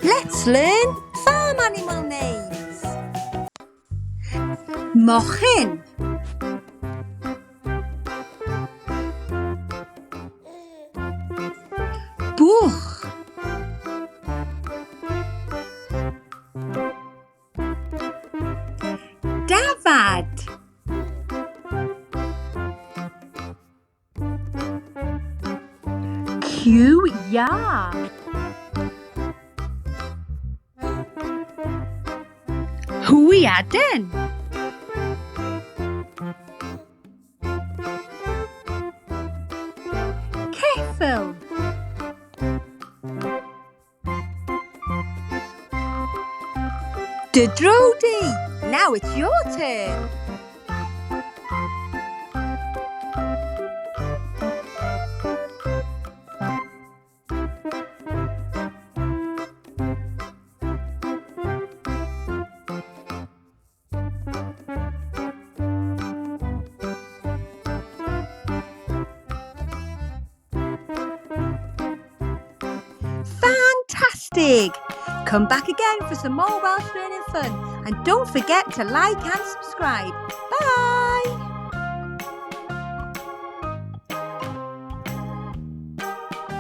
Let's learn farm animal names. Mochyn, bwch, dafad, cyw-iâ, hwyaden, ceffyl, dydrodi. Now it's your turn. Fantastic! Come back again for some more Welsh learning fun, and don't forget to like and subscribe. Bye!